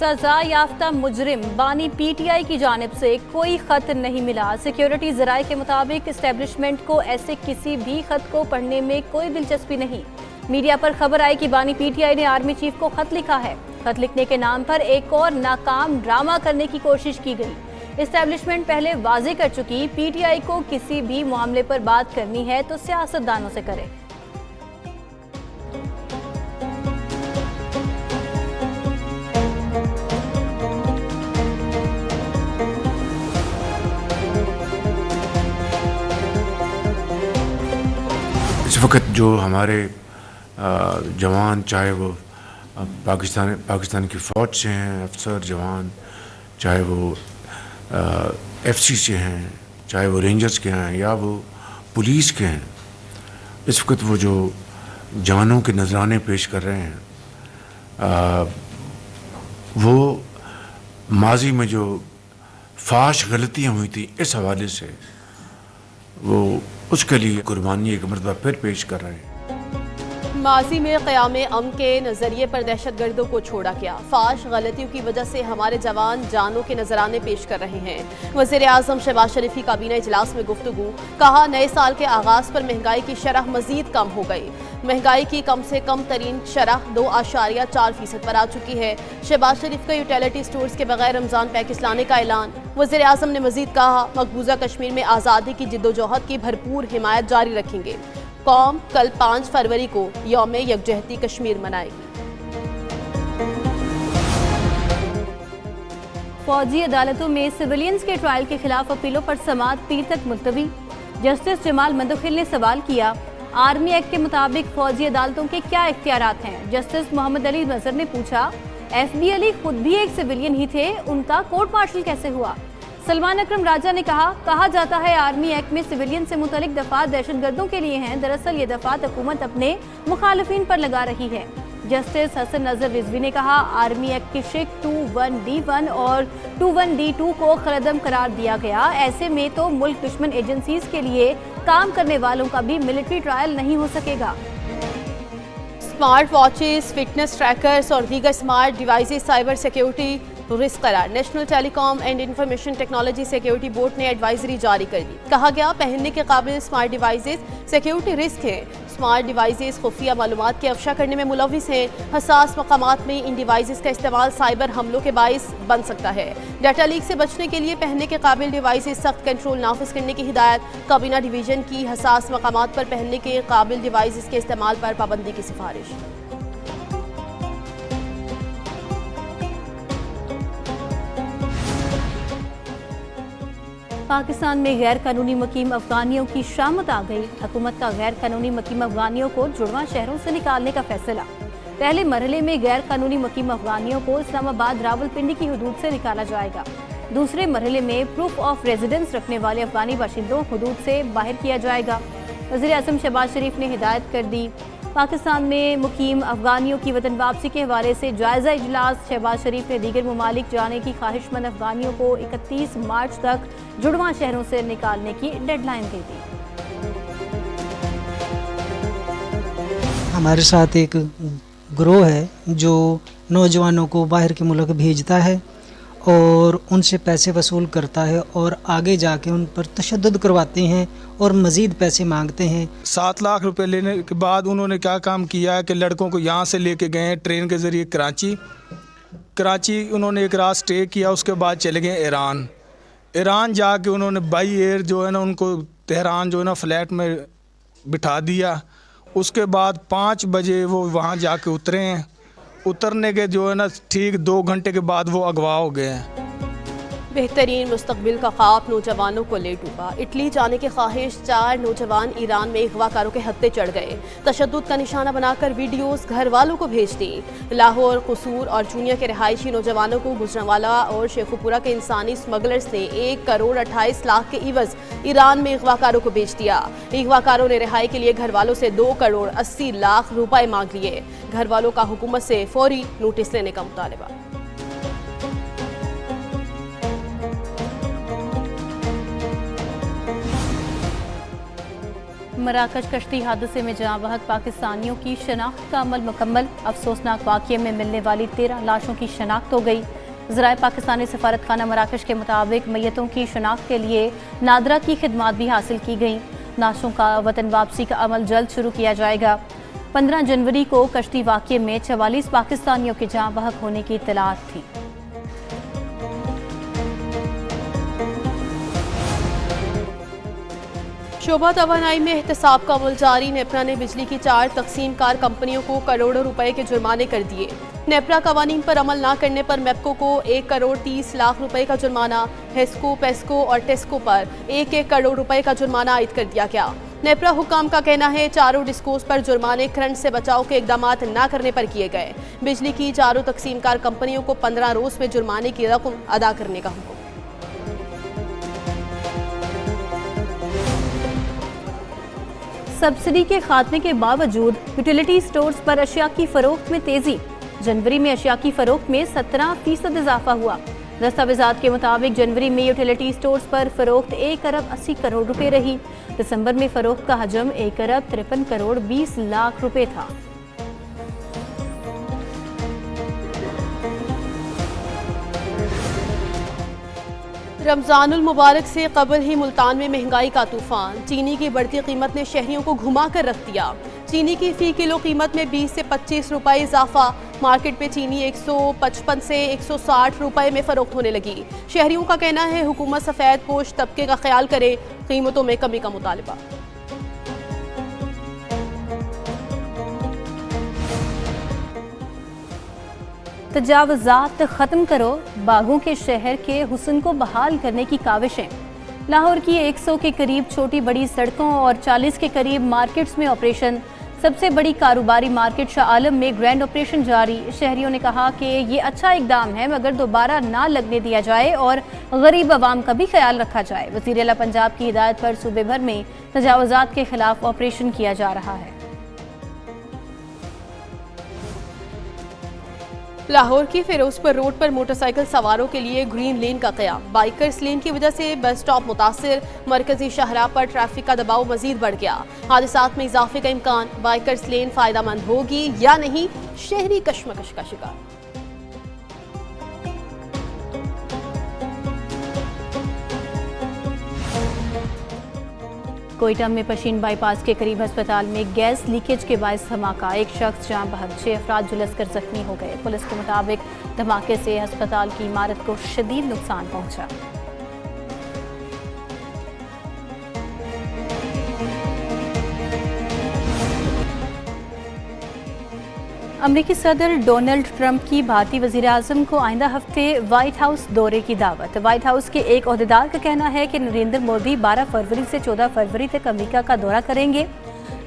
सजा याफ्ता मुजरिम बानी पीटीआई की जानिब से कोई खत नहीं मिला। सिक्योरिटी जराये के मुताबिक एस्टेब्लिशमेंट को ऐसे किसी भी खत को पढ़ने में कोई दिलचस्पी नहीं। मीडिया पर खबर आई कि बानी पीटीआई ने आर्मी चीफ को खत लिखा है। खत लिखने के नाम पर एक और नाकाम ड्रामा करने की कोशिश की गई। एस्टेब्लिशमेंट पहले वाजे कर चुकी, पीटीआई को किसी भी मामले पर बात करनी है तो सियासतदानों से करे। इस वक्त जो हमारे जवान, चाहे वो पाकिस्तान की फ़ौज से हैं, अफसर जवान, चाहे वो एफसी से हैं, चाहे वो रेंजर्स के हैं या वो पुलिस के हैं, इस वक्त वो जो जवानों के नजराने पेश कर रहे हैं, वो माजी में जो फाश गलतियाँ हुई थी इस हवाले से वो उसके लिए कुर्बानी एक मरतबा फिर पेश कर रहे हैं। माजी में क़याम अमन के नज़रिए पर दहशतगर्दों को छोड़ा गया। फाश गलतियों की वजह से हमारे जवान जानों के नजराने पेश कर रहे हैं। वज़ीर आज़म शहबाज शरीफ की काबीना इजलास में गुफ्तगू, कहा नए साल के आगाज़ पर महंगाई की शरह मजीद कम हो गई। महंगाई की कम से कम तरीन शरह 2.4% पर आ चुकी है। शहबाज शरीफ का यूटिलिटी स्टोर्स के बगैर रमज़ान पैकेज लाने का ऐलान। वज़ीर आज़म ने मजीद कहा, मकबूजा कश्मीर में आज़ादी की जिद्दोजहद की भरपूर हिमायत जारी रखेंगे। कौम कल 5 फरवरी को यौम यकजहती कश्मीर मनाएगी। फौजी अदालतों में सिविलियंस के ट्रायल के खिलाफ अपीलों पर समाअत पीर तक मुलतवी। जस्टिस जमाल मंदखिल ने सवाल किया, आर्मी एक्ट के मुताबिक फौजी अदालतों के क्या इख्तियारात हैं। जस्टिस मोहम्मद अली नजर ने पूछा, FB अली खुद भी एक सिविलियन ही थे, उनका कोर्ट मार्शल कैसे हुआ। सलमान अकरम राजा ने कहा जाता है आर्मी एक्ट में सिविलियन से मुतल्लिक दफात दहशतगर्दों के लिए हैं। दरअसल ये दफात हुकूमत अपने मुखालिफिन पर लगा रही है। जस्टिस हसन नजर रिजवी ने कहा, आर्मी एक्ट की शिक 21D1 और 21D2 को खलअदम करार दिया गया। ऐसे में तो मुल्क दुश्मन एजेंसीज के लिए काम करने वालों का भी मिलिट्री ट्रायल नहीं हो सकेगा। स्मार्ट वॉचेस, फिटनेस ट्रैकर्स और दीगर smart devices cyber security risk करार। National telecom and information technology security board ने एडवाइजरी जारी कर दी। कहा गया, पहनने के काबिल स्मार्ट डिवाइसेस सिक्योरिटी रिस्क हैं। स्मार्ट डिवाइसेस खुफिया मालूमात के अफशा करने में मुलविस हैं। हसास मकामात में इन डिवाइसेस का इस्तेमाल साइबर हमलों के बाइस बन सकता है। डाटा लीक से बचने के लिए पहनने के काबिल डिवाइसेस सख्त कंट्रोल नाफिज करने की हिदायत। काबीना डिवीजन की हसास मकामात पर पहनने के काबिल डिवाइसेस के इस्तेमाल पर पाबंदी की सिफारिश। पाकिस्तान में गैर कानूनी मुकीम अफगानियों की शामत आ गई। हुकूमत का गैर कानूनी मुकीम अफगानियों को जुड़वा शहरों से निकालने का फैसला। पहले मरहले में गैर कानूनी मुकीम अफगानियों को इस्लामाबाद रावलपिंडी की हदूद से निकाला जाएगा। दूसरे मरहले में प्रूफ ऑफ रेजिडेंस रखने वाले अफगानी बाशिंदों हदूद से बाहर किया जाएगा। वज़ीर आज़म शहबाज शरीफ ने हिदायत कर दी। पाकिस्तान में मुकीम अफगानियों की वतन वापसी के हवाले से जायजा इजलास। शहबाज शरीफ ने दीगर ममालिक जाने की ख्वाहिशमंद अफगानियों को 31 मार्च तक जुड़वा शहरों से निकालने की डेडलाइन दे दी। हमारे साथ एक ग्रोह है जो नौजवानों को बाहर के मुल्क भेजता है और उनसे पैसे वसूल करता है और आगे जाके उन पर तशद्दुद करवाते हैं और मज़ीद पैसे मांगते हैं। 7 लाख रुपए लेने के बाद उन्होंने क्या काम किया है कि लड़कों को यहाँ से लेके गए ट्रेन के ज़रिए कराची उन्होंने एक रात स्टे किया। उसके बाद चले गए ईरान जाके उन्होंने बाई एयर जो है ना उनको तेहरान जो है ना फ्लैट में बिठा दिया। उसके बाद 5 बजे वो वहाँ जाके उतरे हैं। उतरने के जो है ना ठीक 2 घंटे के बाद वो अगवा हो गए हैं। बेहतरीन मुस्तकबिल का ख्वाब नौजवानों को ले डूबा। इटली जाने की ख्वाहिश 4 नौजवान ईरान में अगवाकारों के हत्थे चढ़ गए। तशद्दुद का निशाना बनाकर वीडियोस घर वालों को भेज दी। लाहौर, कसूर और चूनिया के रिहायशी नौजवानों को गुजरांवाला और शेखुपुरा के इंसानी स्मगलर्स ने 1 करोड़ 28 लाख के इवज ईरान में अगवाकारों को बेच दिया। अगवाकारों ने रिहाई के लिए घर वालों से 2 करोड़ 80 लाख रुपए मांग लिए। घर वालों का हुकूमत से फौरी नोटिस लेने का मुतालबा। मराकश कश्ती हादसे में जहां बहक पाकिस्तानियों की शनाख्त का अमल मुकम्मल। अफसोसनाक वाक़ये में मिलने वाली 13 लाशों की शनाख्त हो गई। ज़राए पाकिस्तानी सफारत खाना मराकश के मुताबिक मैयतों की शनाख्त के लिए नादरा की खिदमात भी हासिल की गई। लाशों का वतन वापसी का अमल जल्द शुरू किया जाएगा। 15 जनवरी को कश्ती वाक़ये में 44 पाकिस्तानियों के जहां बहक होने की इत्तलात थी। शोबा तवानाई में एहतसाब का अमल जारी। नेपरा ने बिजली की 4 तकसीम कार कंपनियों को करोड़ों रुपए के जुर्माने कर दिए। नेपरा कवानीन पर अमल न करने पर मेपको को 1 करोड़ 30 लाख रुपए का जुर्माना, हेस्को, पेस्को और टेस्को पर 1-1 करोड़ रुपए का जुर्माना आयद कर दिया गया। नेपरा हुकाम का कहना है चारों डिस्कोस पर जुर्माने करंट से बचाव के इकदाम न करने पर किए गए। बिजली की 4 तकसीमकार कंपनियों को 15 रोज में जुर्माने की रकम अदा करने का हुक्म। सब्सिडी के खात्मे के बावजूद यूटिलिटी स्टोर्स पर अशिया की फरोख्त में तेजी। जनवरी में अशिया की फरोख्त में 17% इजाफा हुआ। दस्तावेजात के मुताबिक जनवरी में यूटिलिटी स्टोर्स पर फरोख्त 1 अरब 80 करोड़ रुपए रही। दिसंबर में फरोख्त का हजम 1 अरब 53 करोड़ 20 लाख रुपए था। रमजानुल मुबारक से कबल ही मुल्तान में महंगाई का तूफान। चीनी की बढ़ती कीमत ने शहरियों को घुमा कर रख दिया। चीनी की फी किलो कीमत में 20 से 25 रुपए इजाफा। मार्केट में चीनी 155 से 160 रुपए में फरोख्त होने लगी। शहरियों का कहना है हुकूमत सफ़ेद पोश तबके का ख्याल करे। कीमतों में कमी का मुतालबा। तजावुज़ात ख़त्म करो, बागों के शहर के हुस्न को बहाल करने की काविशें। लाहौर की 100 के करीब छोटी बड़ी सड़कों और 40 के करीब मार्केट्स में ऑपरेशन। सबसे बड़ी कारोबारी मार्केट शाह आलम में ग्रैंड ऑपरेशन जारी। शहरियों ने कहा कि ये अच्छा इकदाम है मगर दोबारा ना लगने दिया जाए और गरीब अवाम का भी ख्याल रखा जाए। वज़ीर आला पंजाब की हिदायत पर सूबे भर में तजावुज़ात के खिलाफ ऑपरेशन किया जा रहा है। लाहौर की फिरोजपुर रोड पर मोटरसाइकिल सवारों के लिए ग्रीन लेन का क़याम। बाइकर्स लेन की वजह से बस स्टॉप मुतासिर। मरकजी शाहराह पर ट्रैफिक का दबाव मजीद बढ़ गया। हादसात में इजाफे का इम्कान। बाइकर्स लेन फ़ायदेमंद होगी या नहीं, शहरी कश्मकश का शिकार। कोयटा में पशीन बाईपास के करीब अस्पताल में गैस लीकेज के बायस धमाका। एक शख्स जान बहक, 6 अफराद झुलसकर जख्मी हो गए। पुलिस के मुताबिक धमाके से अस्पताल की इमारत को शदीद नुकसान पहुंचा। अमरीकी सदर डोनाल्ड ट्रंप की भारतीय वज़ीर आज़म को आइंदा हफ्ते व्हाइट हाउस दौरे की दावत। व्हाइट हाउस के एक ओहदेदार का कहना है कि नरेंद्र मोदी 12 फरवरी से 14 फरवरी तक अमरीका का दौरा करेंगे।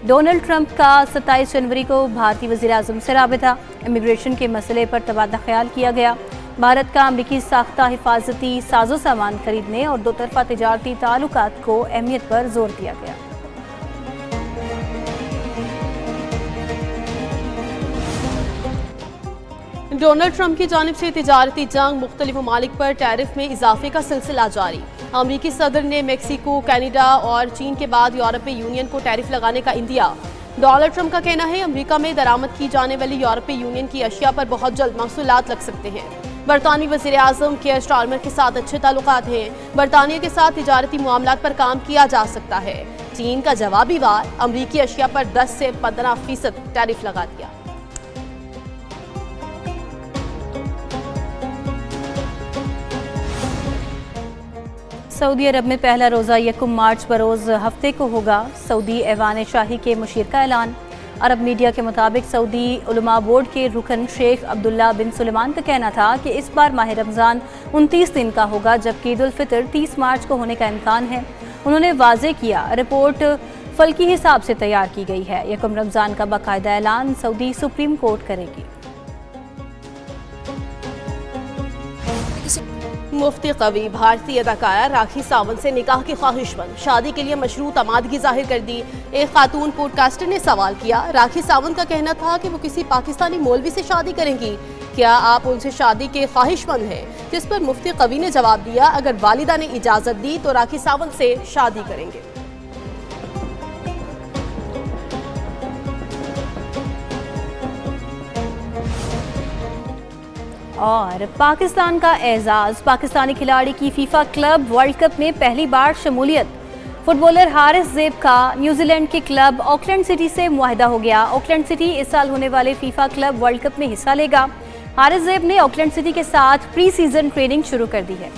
डोनाल्ड ट्रंप का 27 जनवरी को भारतीय वज़ीर आज़म से राबिता। इमिग्रेशन के मसले पर तबादला ख्याल किया गया। भारत का अमरीकी साख्ता हिफाजती साजो सामान खरीदने और दोतरफा तिजारती ताल्लुकात को अहमियत पर जोर दिया गया। डोनाल्ड ट्रंप की जानिब से तिजारती जंग, मुख्तलिफ ममालिक पर टैरिफ में इजाफे का सिलसिला जारी। अमरीकी सदर ने मेक्सिको, कैनेडा और चीन के बाद यूरोपीय यूनियन को टैरिफ लगाने का इंदिया। डोनाल्ड ट्रंप का कहना है अमरीका में दरामद की जाने वाली यूरोपीय यूनियन की अशिया पर बहुत जल्द महसूलात लग सकते हैं। बरतानवी वज़ीर आज़म केयर स्टारमर के साथ अच्छे ताल्लुकात हैं। बरतानिया के साथ तिजारती मामलात पर काम किया जा सकता है। चीन का जवाबी वार अमरीकी अशिया पर 10 से 15% टैरिफ लगा दिया। सऊदी अरब में पहला रोज़ा 1 मार्च बरोज़ हफ्ते को होगा। सऊदी ऐवान शाही के मुशीर का ऐलान। अरब मीडिया के मुताबिक सऊदी उलमा बोर्ड के रुकन शेख अब्दुल्ला बिन सुलेमान का कहना था कि इस बार माह रमज़ान 29 दिन का होगा, जबकि ईद उल फितर 30 मार्च को होने का इम्कान है। उन्होंने वाज़े किया रिपोर्ट फल्की हिसाब से तैयार की गई है। 1 रमज़ान का बाकायदा ऐलान सऊदी सुप्रीम कोर्ट करेगी। मुफ्ती कवी भारतीय अदाकारा राखी सावंत से निकाह की ख्वाहिशमंद, शादी के लिए मशरूत आमादगी जाहिर कर दी। एक खातून पॉडकास्टर ने सवाल किया, राखी सावंत का कहना था कि वो किसी पाकिस्तानी मौलवी से शादी करेंगी, क्या आप उनसे शादी के ख्वाहिशमंद हैं? जिस पर मुफ्ती कवी ने जवाब दिया, अगर वालिदा ने इजाज़त दी तो राखी सावंत से शादी करेंगे। और पाकिस्तान का एजाज, पाकिस्तानी खिलाड़ी की फीफा क्लब वर्ल्ड कप में पहली बार शमूलियत। फुटबॉलर हारिस ज़ेब का न्यूजीलैंड के क्लब ऑकलैंड सिटी से मुआहदा हो गया। ऑकलैंड सिटी इस साल होने वाले फीफा क्लब वर्ल्ड कप में हिस्सा लेगा। हारिस ज़ेब ने ऑकलैंड सिटी के साथ प्री सीजन ट्रेनिंग शुरू कर दी है।